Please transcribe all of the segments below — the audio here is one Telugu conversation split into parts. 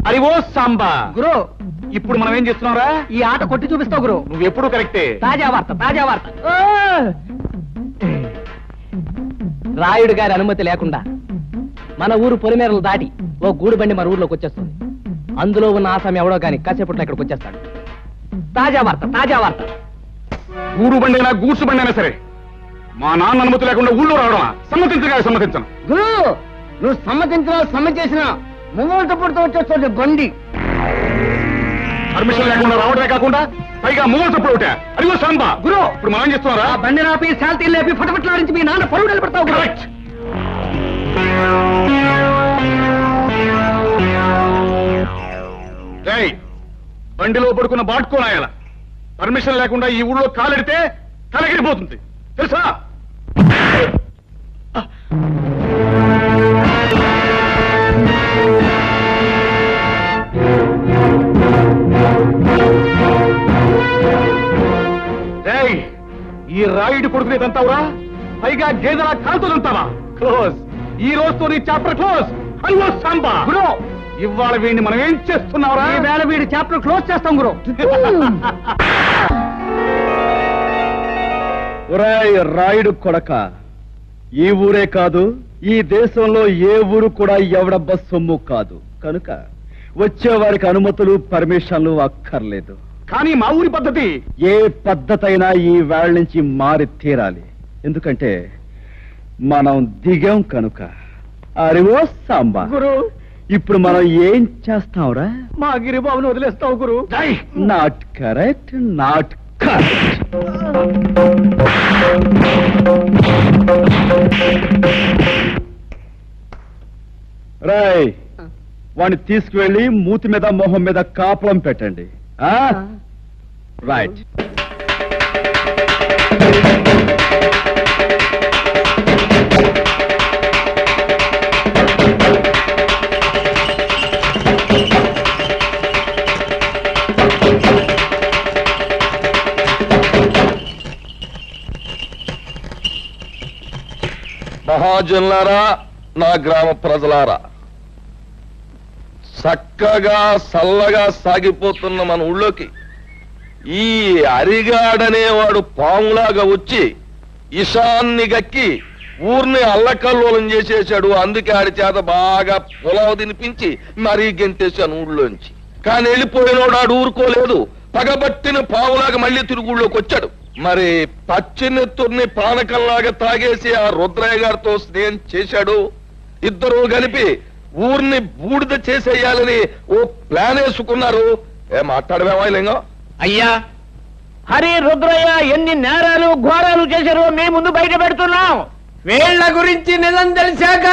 అరి ఓ సాంబా గురు, ఇప్పుడు మనం ఏం చేస్తున్నావురా? ఈ ఆట కొట్టి చూపిస్తావు గురు. నువ్వు ఎప్పుడు కరెక్టే. తాజా వార్త, తాజా వార్త. రాయుడు గారి అనుమతి లేకుండా మన ఊరు పొలిమేరలు దాటి ఓ గూడు బండి మన ఊర్లోకి వచ్చేస్తుంది. అందులో ఉన్న ఆసామి ఎవడో గాని కాసేపట్లో ఇక్కడికి వచ్చేస్తాడు. తాజా వార్త, తాజా వార్త. గూడు బండి అయినా గూడ్సు బండి అయినా సరే మా నాన్న అనుమతి లేకుండా ఊళ్ళో రావడమా? సమ్మతించగా సమ్మతించను. గురు, నువ్వు సమ్మతించినా సమ్మతించినా ముంగోళ్ళతో పుడుతూ వచ్చేస్తుంది బండి. పర్మిషన్ లేకుండా రావడమే కాకుండా పైగా మూగలు తప్పుడు ఒకటే. అదిగో సాంబా గురు, ఇప్పుడు మనం ఏం చేస్తున్నారా? ఆ బండి నాపి శాల్తీలు లేపి ఫటఫట్లాడించి మీ నాన్న పరువు నిలబడతావు. కరెక్ట్. బండిలో పడుకున్న బాటుకోనాయాల పర్మిషన్ లేకుండా ఈ ఊళ్ళో కాలెడితే తలగిరిపోతుంది తెలుసా? ఈ రాయుడు కొడుకునేదంతావురా? పైగా గేదెలా కాలుతుందంతావా? క్లోజ్. ఈ రోజుతో నీ చాప్టర్ క్లోజ్. అయ్యో సాంబా గురు, ఇవాళ వీడిని మనం ఏం చేస్తున్నావురా? ఈ వేళ వీడి చాప్టర్ క్లోజ్ చేస్తాం గురు. ఒరేయ్ రాయుడు కొడక, ఈ ఊరే కాదు ఈ దేశంలో ఏ ఊరు కూడా ఎవడబ్బ సొమ్ము కాదు. కనుక వచ్చేవారికి అనుమతులు పర్మిషన్లు అక్కర్లేదు. కానీ మా ఊరి పద్ధతి ఏ పద్ధతైనా ఈ వేళ నుంచి మారి తీరాలి. ఎందుకంటే మనం దిగాం కనుక. అరివో సాంబా గురు, ఇప్పుడు మనం ఏం చేస్తాంరా? మా గిరిబాబుని వదిలేస్తావు గురు. Not correct, not correct. రాయ్, వాడిని తీసుకువెళ్ళి మూతి మీద మొహం మీద కాపురం పెట్టండి. రైట్. మహాజనులారా, నా గ్రామ ప్రజలారా, చక్కగా చల్లగా సాగిపోతున్న మన ఊళ్ళోకి ఈ అరిగాడనేవాడు పాములాగా వచ్చి ఇషాన్ని గక్కి ఊర్ని అల్లకల్లోలం చేసేశాడు. అందుకే ఆడి చేత బాగా పొలావు తినిపించి మరీ గెంటేశాను ఊళ్ళోంచి. కానీ వెళ్ళిపోయినోడు ఆడు ఊరుకోలేదు. పగబట్టిన పావులాగా మళ్ళీ తిరుగుళ్ళోకి వచ్చాడు. మరి పచ్చినెత్తుర్ని పానకంలాగా తాగేసి ఆ రుద్రయ్య గారితో స్నేహం చేశాడు. ఇద్దరు కలిపి ఊరిని బూడిద చేసేయాలని ఓ ప్లాన్ వేసుకున్నారు. మాట్లాడమేమా లింగం? అయ్యా, హరి రుద్రయ్య ఎన్ని నేరాలు ఘోరాలు చేశారో మీ ముందు బయట పెడుతున్నాం. వీళ్ళ గురించి నిజం తెలిసాక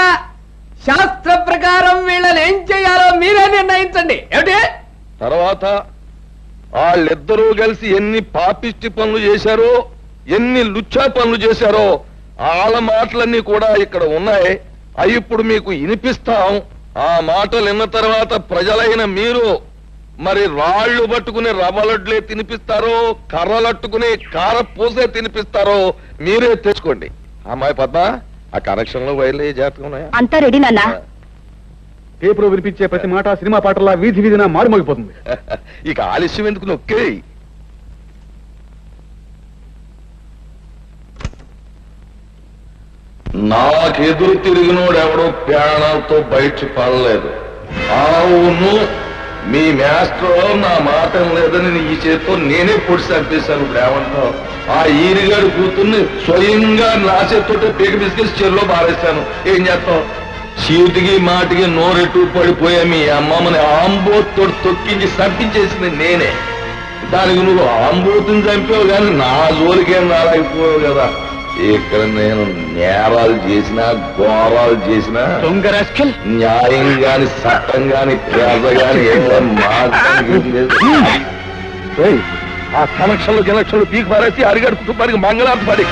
శాస్త్ర ప్రకారం వీళ్ళని ఏం చేయాలో మీరే నిర్ణయించండి. ఏమిటి? తర్వాత వాళ్ళిద్దరూ కలిసి ఎన్ని పాపిష్టి పనులు చేశారో, ఎన్ని లుచ్చా పనులు చేశారో వాళ్ళ మాటలన్నీ కూడా ఇక్కడ ఉన్నాయి. అవి ఇప్పుడు మీకు వినిపిస్తాం. ఆ మాటలు విన్న తర్వాత ప్రజలైన మీరు మరి రాళ్లు పట్టుకుని రవ్వలడ్లే తినిపిస్తారో, కర్రలట్టుకుని కారపూసే తినిపిస్తారో మీరే తెచ్చుకోండి. అమ్మాయి పద్మ, ఆ కనెక్షన్ లో వైర్లు జాగ్రత్తగా ఉన్నాయా? అంతా రెడీ నాన్న. పేపర్ వినిపించే ప్రతి మాట సినిమా పాటలా వీధి వీధిన మారుమోగిపోతుంది. ఇక ఆలస్యం ఎందుకు, నొక్కే. నాకెదురు తిరిగినోడు ఎవడో ప్రాణాలతో బయట పడలేదు. అవును, మీ మాస్టర్ నా మాట లేదని ఈ చేతితో నేనే పొడి చంపేశాను. ఇప్పుడు ఏమంటావు? ఆ ఈరిగాడు కూతుర్ని స్వయంగా నా చేతితో పీక బిస్కెట్స్ చెరులో బారేశాను. ఏం చేస్తావు? చీటికి మాటికి నోరెట్టు పడిపోయా మీ అమ్మమ్మని ఆంబోతో తొక్కించి చంపించేసింది నేనే. దానికి నువ్వు ఆంబోతుని చంపావు కానీ నా జోలికేం రాలేకపోయావు కదా. ఇక్కడ నేను నేరాలు చేసినా ఘోరాలు చేసినా న్యాయం గాని చట్టం గాని పేద గాని ఆ కనెక్షన్లు కనెక్షన్లు పీకి పారేసి అరిగడు కుటుంబానికి మంగళార్థ పడి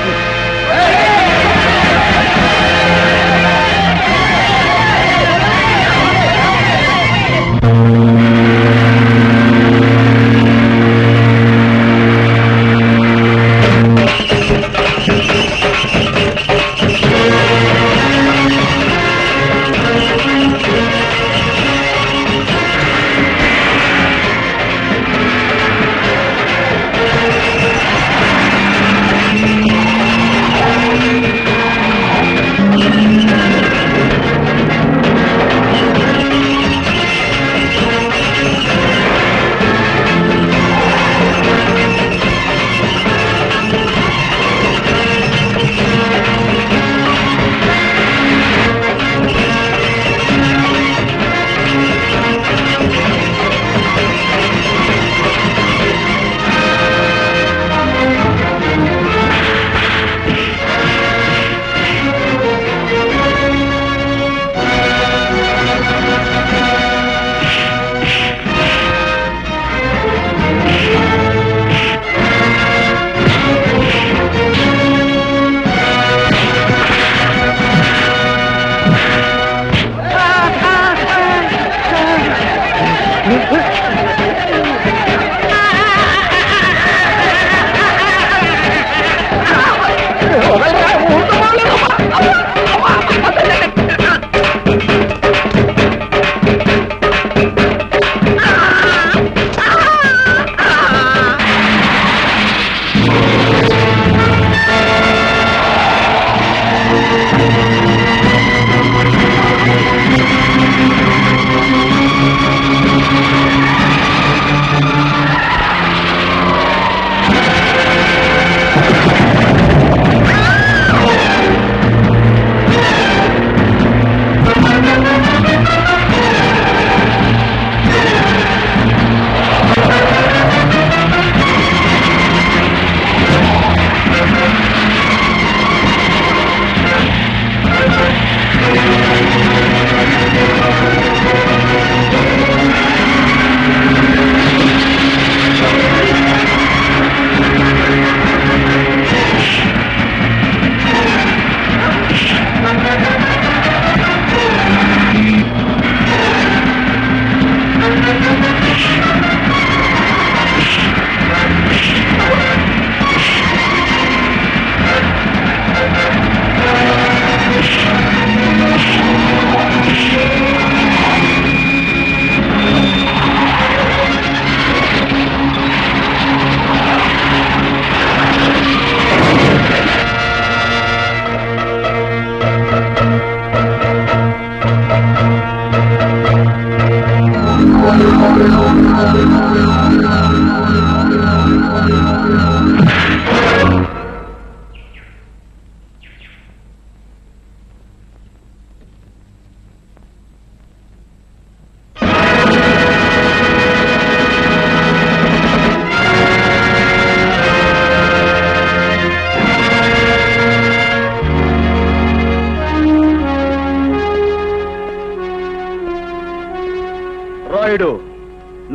రాయుడు,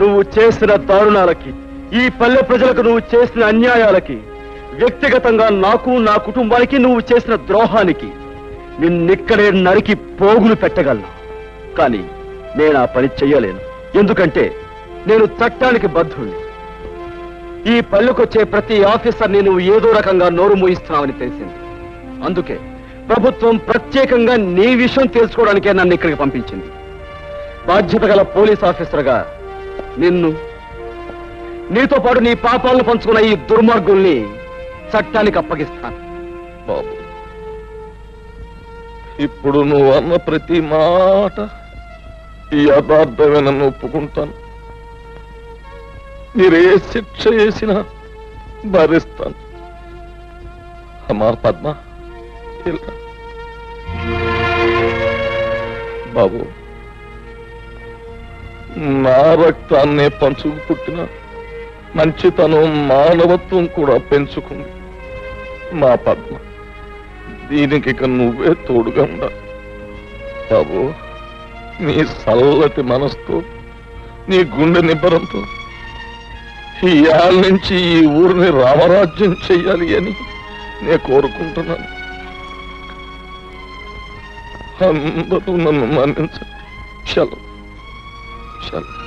నువ్వు చేసిన దారుణాలకి, ఈ పల్లె ప్రజలకు నువ్వు చేసిన అన్యాయాలకి, వ్యక్తిగతంగా నాకు నా కుటుంబానికి నువ్వు చేసిన ద్రోహానికి నిన్నిక్కడే నరికి పోగులు పెట్టగలను. కానీ నేను ఆ పని చెయ్యలేను. ఎందుకంటే నేను చట్టానికి బద్ధుణ్ణి. ఈ పల్లెకొచ్చే ప్రతి ఆఫీసర్ని నువ్వు ఏదో రకంగా నోరు మూయిస్తున్నావని తెలిసింది. అందుకే ప్రభుత్వం ప్రత్యేకంగా నీ విషయం తెలుసుకోవడానికే నన్ను ఇక్కడికి పంపించింది. బాధ్యత గల పోలీస్ ఆఫీసర్గా నిన్ను, నీతో పాటు నీ పాపాలను పంచుకున్న ఈ దుర్మార్గుల్ని చట్టానికి అప్పగిస్తాను. బాబు, ఇప్పుడు నువ్వు అన్న ప్రతి మాట ఈ యథార్థమేనని ఒప్పుకుంటాను. మీరే శిక్ష చేసినా భరిస్తాను. అమ్మా పద్మ, ఇలా బాబు, నా రక్తాన్నే పంచుకు పుట్టిన మంచితనం, మానవత్వం కూడా పెంచుకుంది మా పద్మ. దీనికి ఇక నువ్వే తోడుగా ఉండాలి బాబు. నీ చల్లటి మనసుతో, నీ గుండె నిబ్బరంతో ఈ ఏళ్ళ నుంచి ఈ ఊరిని రామరాజ్యం చెయ్యాలి అని నేను కోరుకుంటున్నాను. అందరూ నన్ను మన్నించండి. చలో చలో.